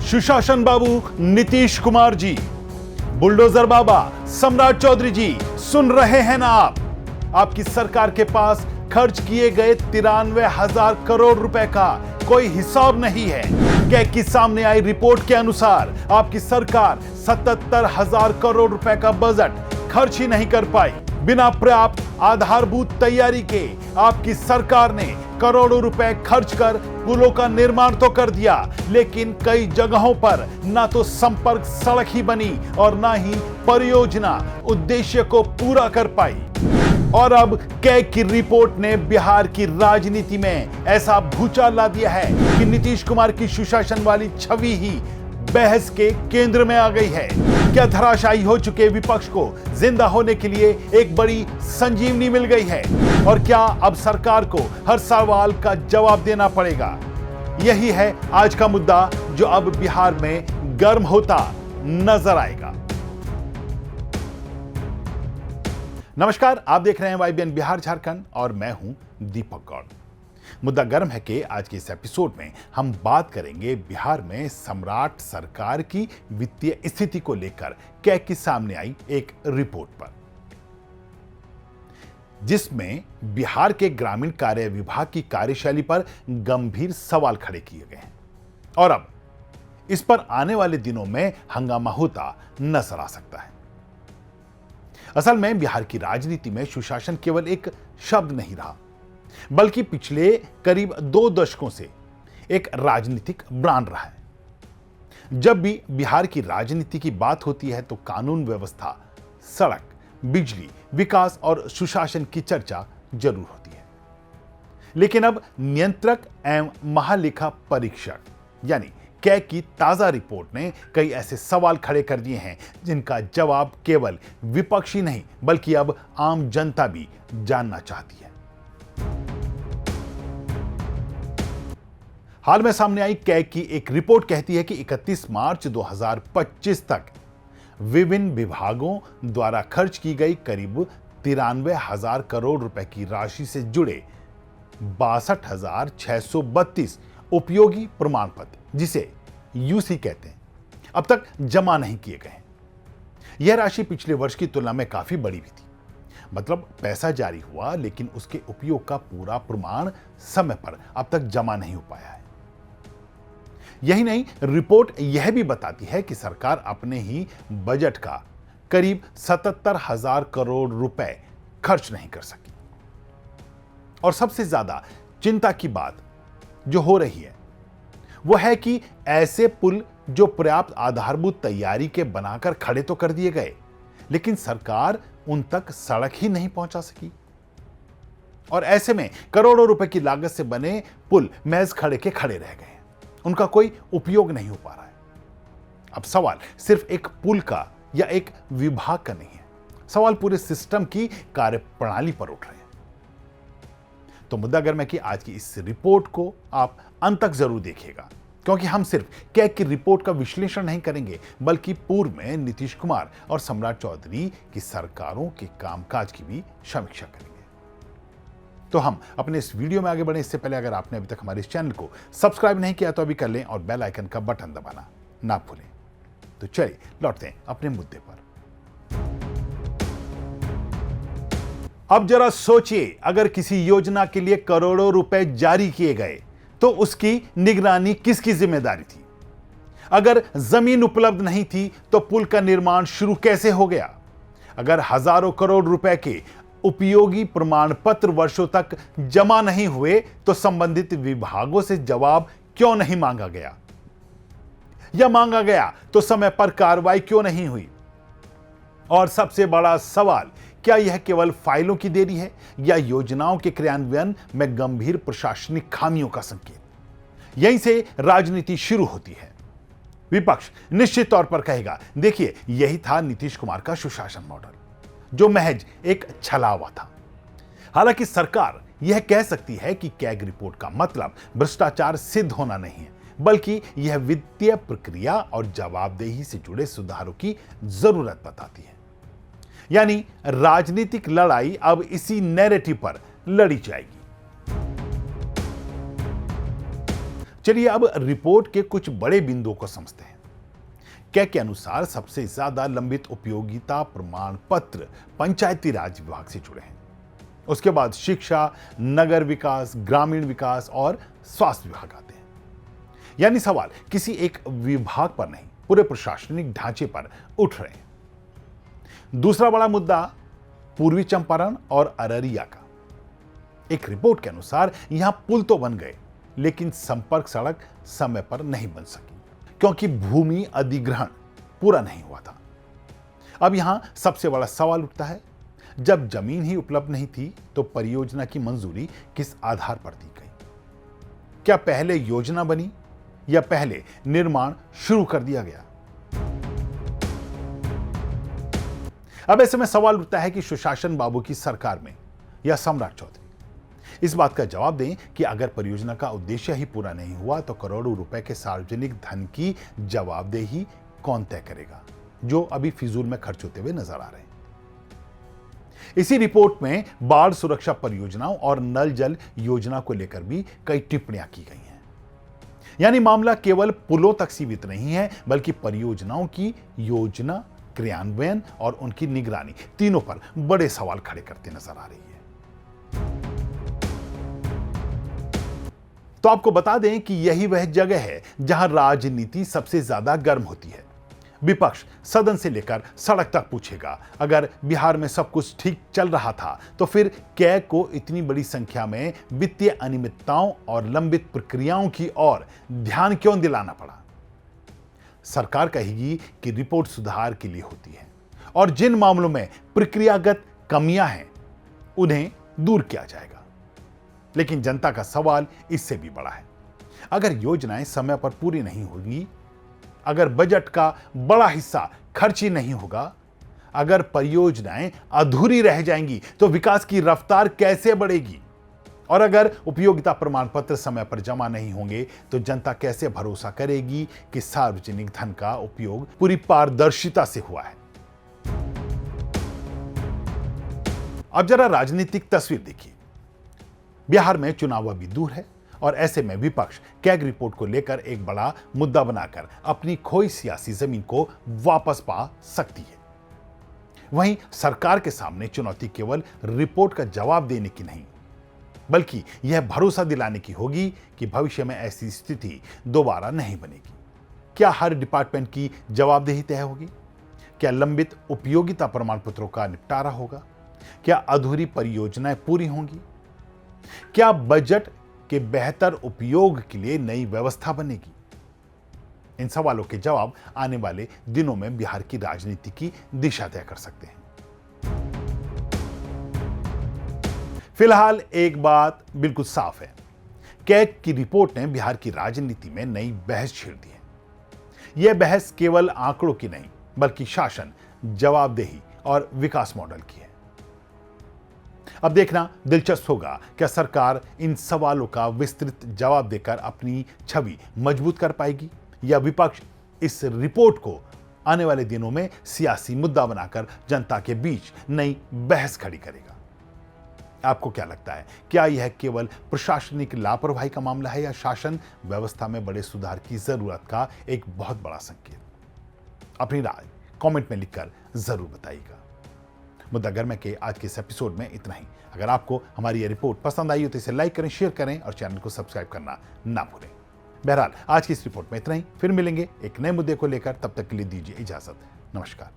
सुशासन बाबू नीतीश कुमार जी, बुलडोजर बाबा सम्राट चौधरी जी, सुन रहे हैं ना आप? आपकी सरकार के पास खर्च किए गए 93,000 करोड़ रुपए का कोई हिसाब नहीं है। कैग की सामने आई रिपोर्ट के अनुसार आपकी सरकार 77,000 करोड़ रुपए का बजट खर्च ही नहीं कर पाई। बिना पर्याप्त आधारभूत तैयारी के आपकी सरकार ने करोड़ों रुपए खर्च कर पुलों का निर्माण तो कर दिया, लेकिन कई जगहों पर ना तो संपर्क सड़क ही बनी और ना ही परियोजना उद्देश्य को पूरा कर पाई। और अब कैग की रिपोर्ट ने बिहार की राजनीति में ऐसा भूचाल ला दिया है कि नीतीश कुमार की सुशासन वाली छवि ही बहस के केंद्र में आ गई है। क्या धराशायी हो चुके विपक्ष को जिंदा होने के लिए एक बड़ी संजीवनी मिल गई है? और क्या अब सरकार को हर सवाल का जवाब देना पड़ेगा? यही है आज का मुद्दा जो अब बिहार में गर्म होता नजर आएगा। नमस्कार, आप देख रहे हैं YBN बिहार झारखंड और मैं हूं दीपक गौड़। मुद्दा गर्म है कि आज के इस एपिसोड में हम बात करेंगे बिहार में सम्राट सरकार की वित्तीय स्थिति को लेकर कैग के सामने आई एक रिपोर्ट पर, जिसमें बिहार के ग्रामीण कार्य विभाग की कार्यशैली पर गंभीर सवाल खड़े किए गए हैं और अब इस पर आने वाले दिनों में हंगामा होता नजर आ सकता है। असल में बिहार की राजनीति में सुशासन केवल एक शब्द नहीं रहा, बल्कि पिछले करीब 2 दशकों से एक राजनीतिक ब्रांड रहा है। जब भी बिहार की राजनीति की बात होती है तो कानून व्यवस्था, सड़क, बिजली, विकास और सुशासन की चर्चा जरूर होती है। लेकिन अब नियंत्रक एवं महालेखा परीक्षक यानी कैग की ताजा रिपोर्ट ने कई ऐसे सवाल खड़े कर दिए हैं जिनका जवाब केवल विपक्षी नहीं बल्कि अब आम जनता भी जानना चाहती है। हाल में सामने आई कैग की एक रिपोर्ट कहती है कि 31 मार्च 2025 तक विभिन्न विभागों द्वारा खर्च की गई करीब 93,000 करोड़ रुपए की राशि से जुड़े 62,632 उपयोगी प्रमाण पत्र, जिसे यूसी कहते हैं, अब तक जमा नहीं किए गए हैं। यह राशि पिछले वर्ष की तुलना में काफी बड़ी भी थी। मतलब पैसा जारी हुआ लेकिन उसके उपयोग का पूरा प्रमाण समय पर अब तक जमा नहीं हो पाया है। यही नहीं, रिपोर्ट यह भी बताती है कि सरकार अपने ही बजट का करीब 77,000 करोड़ रुपए खर्च नहीं कर सकी। और सबसे ज्यादा चिंता की बात जो हो रही है वो है कि ऐसे पुल जो पर्याप्त आधारभूत तैयारी के बनाकर खड़े तो कर दिए गए, लेकिन सरकार उन तक सड़क ही नहीं पहुंचा सकी। और ऐसे में करोड़ों रुपए की लागत से बने पुल महज खड़े के खड़े रह गए, उनका कोई उपयोग नहीं हो पा रहा है। अब सवाल सिर्फ एक पुल का या एक विभाग का नहीं है, सवाल पूरे सिस्टम की कार्यप्रणाली पर उठ रहे हैं। तो मुद्दा गर्म है कि आज की इस रिपोर्ट को आप अंत तक जरूर देखिएगा, क्योंकि हम सिर्फ कैग की रिपोर्ट का विश्लेषण नहीं करेंगे बल्कि पूर्व में नीतीश कुमार और सम्राट चौधरी की सरकारों के कामकाज की भी समीक्षा करेंगे। तो हम अपने इस वीडियो में आगे बढ़े इससे पहले अगर आपने अभी तक हमारे इस चैनल को सब्सक्राइब नहीं किया तो अभी कर लें और बेल आइकन का बटन दबाना ना भूलें। तो चलिए लौटते हैं अपने मुद्दे पर। अब जरा सोचिए, अगर किसी योजना के लिए करोड़ों रुपए जारी किए गए तो उसकी निगरानी किसकी जिम्मेदारी थी? अगर जमीन उपलब्ध नहीं थी तो पुल का निर्माण शुरू कैसे हो गया? अगर हजारों करोड़ रुपए के उपयोगी प्रमाण पत्र वर्षों तक जमा नहीं हुए तो संबंधित विभागों से जवाब क्यों नहीं मांगा गया? या मांगा गया तो समय पर कार्रवाई क्यों नहीं हुई? और सबसे बड़ा सवाल, क्या यह केवल फाइलों की देरी है या योजनाओं के क्रियान्वयन में गंभीर प्रशासनिक खामियों का संकेत? यहीं से राजनीति शुरू होती है। विपक्ष निश्चित तौर पर कहेगा, देखिए यही था नीतीश कुमार का सुशासन मॉडल, जो महज एक छलावा था। हालांकि सरकार यह कह सकती है कि कैग रिपोर्ट का मतलब भ्रष्टाचार सिद्ध होना नहीं है, बल्कि यह वित्तीय प्रक्रिया और जवाबदेही से जुड़े सुधारों की जरूरत बताती है। यानी राजनीतिक लड़ाई अब इसी नैरेटिव पर लड़ी जाएगी। चलिए अब रिपोर्ट के कुछ बड़े बिंदुओं को समझते हैं। कैग के अनुसार सबसे ज्यादा लंबित उपयोगिता प्रमाण पत्र पंचायती राज विभाग से जुड़े हैं। उसके बाद शिक्षा, नगर विकास, ग्रामीण विकास और स्वास्थ्य विभाग आते हैं। यानी सवाल किसी एक विभाग पर नहीं, पूरे प्रशासनिक ढांचे पर उठ रहे हैं। दूसरा बड़ा मुद्दा पूर्वी चंपारण और अररिया का। एक रिपोर्ट के अनुसार यहां पुल तो बन गए, लेकिन संपर्क सड़क समय पर नहीं बन सकी क्योंकि भूमि अधिग्रहण पूरा नहीं हुआ था। अब यहां सबसे बड़ा सवाल उठता है, जब जमीन ही उपलब्ध नहीं थी तो परियोजना की मंजूरी किस आधार पर दी गई? क्या पहले योजना बनी या पहले निर्माण शुरू कर दिया गया? अब ऐसे में सवाल उठता है कि सुशासन बाबू की सरकार में या सम्राट चौधरी इस बात का जवाब दें कि अगर परियोजना का उद्देश्य ही पूरा नहीं हुआ तो करोड़ों रुपए के सार्वजनिक धन की जवाबदेही कौन तय करेगा, जो अभी फिजूल में खर्च होते हुए नजर आ रहे हैं। इसी रिपोर्ट में बाढ़ सुरक्षा परियोजनाओं और नल जल योजना को लेकर भी कई टिप्पणियां की गई हैं। यानी मामला केवल पुलों तक सीमित नहीं है, बल्कि परियोजनाओं की योजना, क्रियान्वयन और उनकी निगरानी तीनों पर बड़े सवाल खड़े करते नजर आ रही है। तो आपको बता दें कि यही वह जगह है जहां राजनीति सबसे ज्यादा गर्म होती है। विपक्ष सदन से लेकर सड़क तक पूछेगा, अगर बिहार में सब कुछ ठीक चल रहा था तो फिर कैग को इतनी बड़ी संख्या में वित्तीय अनियमितताओं और लंबित प्रक्रियाओं की ओर ध्यान क्यों दिलाना पड़ा? सरकार कहेगी कि रिपोर्ट सुधार के लिए होती है और जिन मामलों में प्रक्रियागत कमियां हैं उन्हें दूर किया जाएगा। लेकिन जनता का सवाल इससे भी बड़ा है। अगर योजनाएं समय पर पूरी नहीं होंगी, अगर बजट का बड़ा हिस्सा खर्च ही नहीं होगा, अगर परियोजनाएं अधूरी रह जाएंगी तो विकास की रफ्तार कैसे बढ़ेगी? और अगर उपयोगिता प्रमाण पत्र समय पर जमा नहीं होंगे तो जनता कैसे भरोसा करेगी कि सार्वजनिक धन का उपयोग पूरी पारदर्शिता से हुआ है? अब जरा राजनीतिक तस्वीर देखिए। बिहार में चुनाव अभी दूर है और ऐसे में विपक्ष कैग रिपोर्ट को लेकर एक बड़ा मुद्दा बनाकर अपनी खोई सियासी जमीन को वापस पा सकती है। वहीं सरकार के सामने चुनौती केवल रिपोर्ट का जवाब देने की नहीं, बल्कि यह भरोसा दिलाने की होगी कि भविष्य में ऐसी स्थिति दोबारा नहीं बनेगी। क्या हर डिपार्टमेंट की जवाबदेही तय होगी? क्या लंबित उपयोगिता प्रमाण पत्रों का निपटारा होगा? क्या अधूरी परियोजनाएं पूरी होंगी? क्या बजट के बेहतर उपयोग के लिए नई व्यवस्था बनेगी? इन सवालों के जवाब आने वाले दिनों में बिहार की राजनीति की दिशा तय कर सकते हैं। फिलहाल एक बात बिल्कुल साफ है, कैग की रिपोर्ट ने बिहार की राजनीति में नई बहस छेड़ दी है। यह बहस केवल आंकड़ों की नहीं, बल्कि शासन, जवाबदेही और विकास मॉडल की है। अब देखना दिलचस्प होगा, क्या सरकार इन सवालों का विस्तृत जवाब देकर अपनी छवि मजबूत कर पाएगी या विपक्ष इस रिपोर्ट को आने वाले दिनों में सियासी मुद्दा बनाकर जनता के बीच नई बहस खड़ी करेगा? आपको क्या लगता है, क्या यह केवल प्रशासनिक लापरवाही का मामला है या शासन व्यवस्था में बड़े सुधार की जरूरत का एक बहुत बड़ा संकेत? अपनी राय कमेंट में लिखकर जरूर बताइएगा। मुद्दा गर्म के आज के इस एपिसोड में इतना ही। अगर आपको हमारी यह रिपोर्ट पसंद आई हो तो इसे लाइक करें, शेयर करें और चैनल को सब्सक्राइब करना ना भूलें। बहरहाल आज की इस रिपोर्ट में इतना ही, फिर मिलेंगे एक नए मुद्दे को लेकर। तब तक के लिए दीजिए इजाजत। नमस्कार।